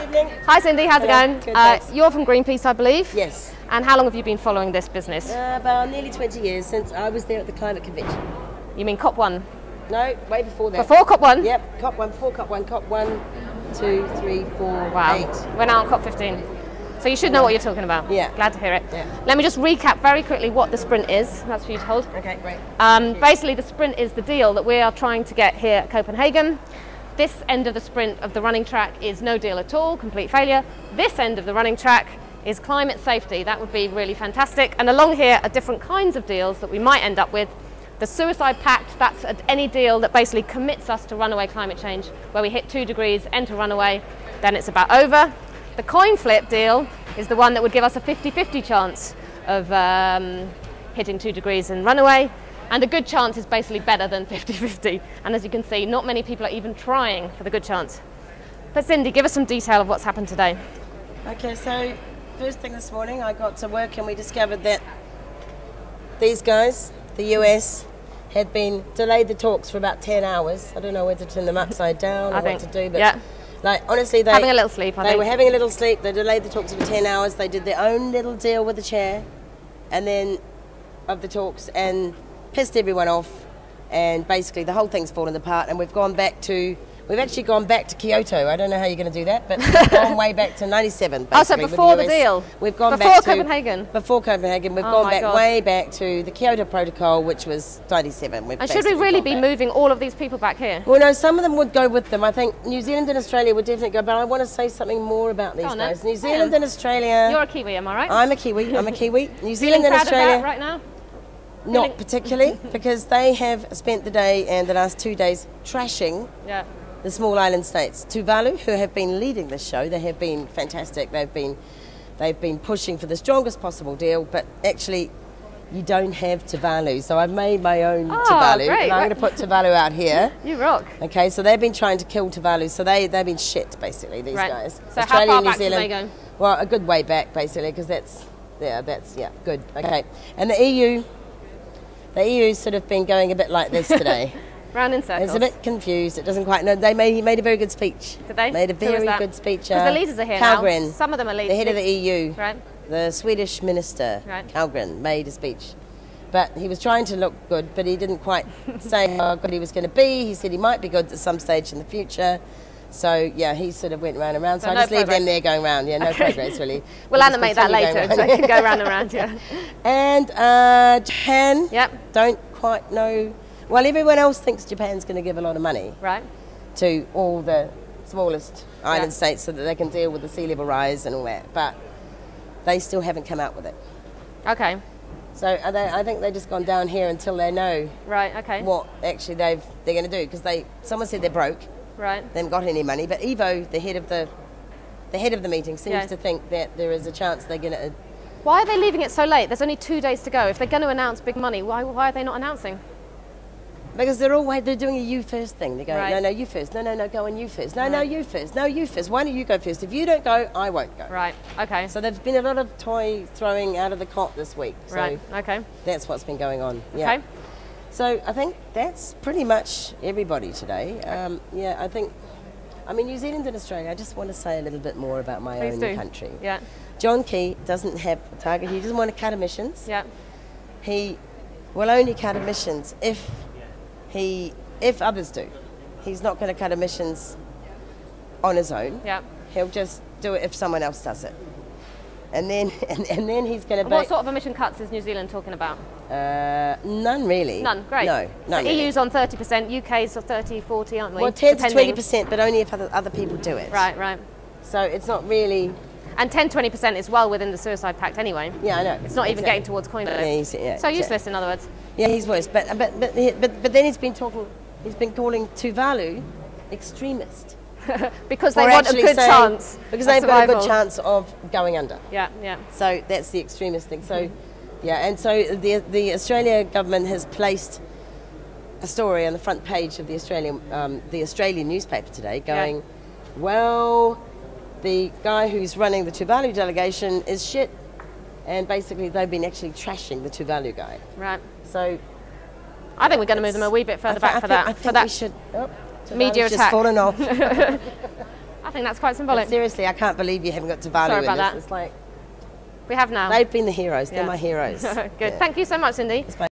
evening. Hi Cindy, how's it going? Good, you're from Greenpeace, I believe? Yes. And how long have you been following this business? About nearly 20 years, since I was there at the climate convention. You mean COP1? No, way before that. Before COP1? Yep, COP1, before COP1, COP1, 2, 3, 4, wow. 8. We're now on COP15. So you should know what you're talking about. Yeah. Glad to hear it. Yeah. Let me just recap very quickly what the sprint is. That's for you to hold. Okay, great. Basically, the sprint is the deal that we are trying to get here at Copenhagen. This end of the sprint of the running track is no deal at all, complete failure. This end of the running track is climate safety. That would be really fantastic. And along here are different kinds of deals that we might end up with. The suicide pact, that's any deal that basically commits us to runaway climate change, where we hit 2 degrees, enter runaway, then it's about over. The coin flip deal is the one that would give us a 50-50 chance of hitting 2 degrees and runaway. And a good chance is basically better than 50-50. And as you can see, not many people are even trying for the good chance. But Cindy, give us some detail of what's happened today. Okay, so first thing this morning, I got to work and we discovered that these guys, the US, had been delayed the talks for about 10 hours. I don't know whether to turn them upside down or what to do, but yeah. Like, honestly, they having a little sleep, I think. They were having a little sleep. They delayed the talks for 10 hours. They did their own little deal with the chair, and then of the talks, and pissed everyone off. And basically, the whole thing's fallen apart. And we've actually gone back to Kyoto. I don't know how you're going to do that, but we've gone way back to '97. Oh, so before the deal? We've gone before back to Copenhagen. Before Copenhagen, we've gone back way back to the Kyoto Protocol, which was '97. And should we really be moving all of these people back here? Well, no, some of them would go with them. I think New Zealand and Australia would definitely go, but I want to say something more about these guys. New Zealand and Australia. You're a Kiwi, am I right? I'm a Kiwi. I'm a Kiwi. New Zealand and Australia. Of that right now? Not particularly, because they have spent the day and the last 2 days trashing the small island states. Tuvalu, who have been leading this show, they have been fantastic. They've been pushing for the strongest possible deal, but actually you don't have Tuvalu. So I've made my own Tuvalu, great. and I'm going to put Tuvalu out here. You rock. Okay, so they've been trying to kill Tuvalu, so they've been shit, basically, these guys. So Australia, how far New back Zealand, do they go? Well, a good way back, basically, because that's good. Okay, and the EU has sort of been going a bit like this today. Round in circles. It's a bit confused. It doesn't quite know. He made a very good speech. Did they? Made a very good speech. Because the leaders are here Carlgren, now. Some of them are leaders. The head of the EU. Right. The Swedish minister, Carlgren, made a speech. But he was trying to look good, but he didn't quite say how good he was going to be. He said he might be good at some stage in the future. So, yeah, he sort of went round and round. So I just leave them there going round. Yeah, no progress, really. We'll animate that later, so it can go round and round, yeah. And Japan, don't quite know. Well, everyone else thinks Japan's going to give a lot of money to all the smallest island states so that they can deal with the sea level rise and all that. But they still haven't come out with it. Okay. So I think they've just gone down here until they know what actually they're going to do. Because someone said they're broke. Right. They haven't got any money, but Ivo, the head of the meeting, seems to think that there is a chance they're going to. Why are they leaving it so late? There's only 2 days to go. If they're going to announce big money, why are they not announcing? Because they're doing a you first thing. They go, no, you first. No, go on you first. No, you first. No, you first. Why don't you go first? If you don't go, I won't go. Right. Okay. So there's been a lot of toy throwing out of the cot this week. So okay. That's what's been going on. Yeah. Okay. So I think that's pretty much everybody today. New Zealand and Australia, I just want to say a little bit more about my own country. Yeah. John Key doesn't have a target. He doesn't want to cut emissions. Yeah. He will only cut emissions if others do. He's not going to cut emissions on his own. Yeah. He'll just do it if someone else does it. And then he's going to. What sort of emission cuts is New Zealand talking about? None really. None. Great. No. So EU's on 30%, UK's on 30, 40, aren't we? Well, 10 to 20%, but only if other people do it. Right. So it's not really. And 10-20% is well within the suicide pact anyway. Yeah, I know. It's not even getting towards coin flip. So useless, in other words. Yeah, he's worse. But then he's been calling Tuvalu extremist. Because they want a good chance. Because they've got a good chance of going under. Yeah. So that's the extremist thing. So, and so the Australia government has placed a story on the front page of the Australian newspaper today going, well, the guy who's running the Tuvalu delegation is shit. And basically they've been actually trashing the Tuvalu guy. Right. So I think we're going to move them a wee bit further back for that. I think we should. Media attack. Just fallen off. I think think that's quite symbolic. But seriously, I can't believe you haven't got to Tuvalu Sorry in about this. that. It's like, We have now. they've been the heroes. Yeah. They're my heroes. Good. Yeah. Thank you so much, Cindy.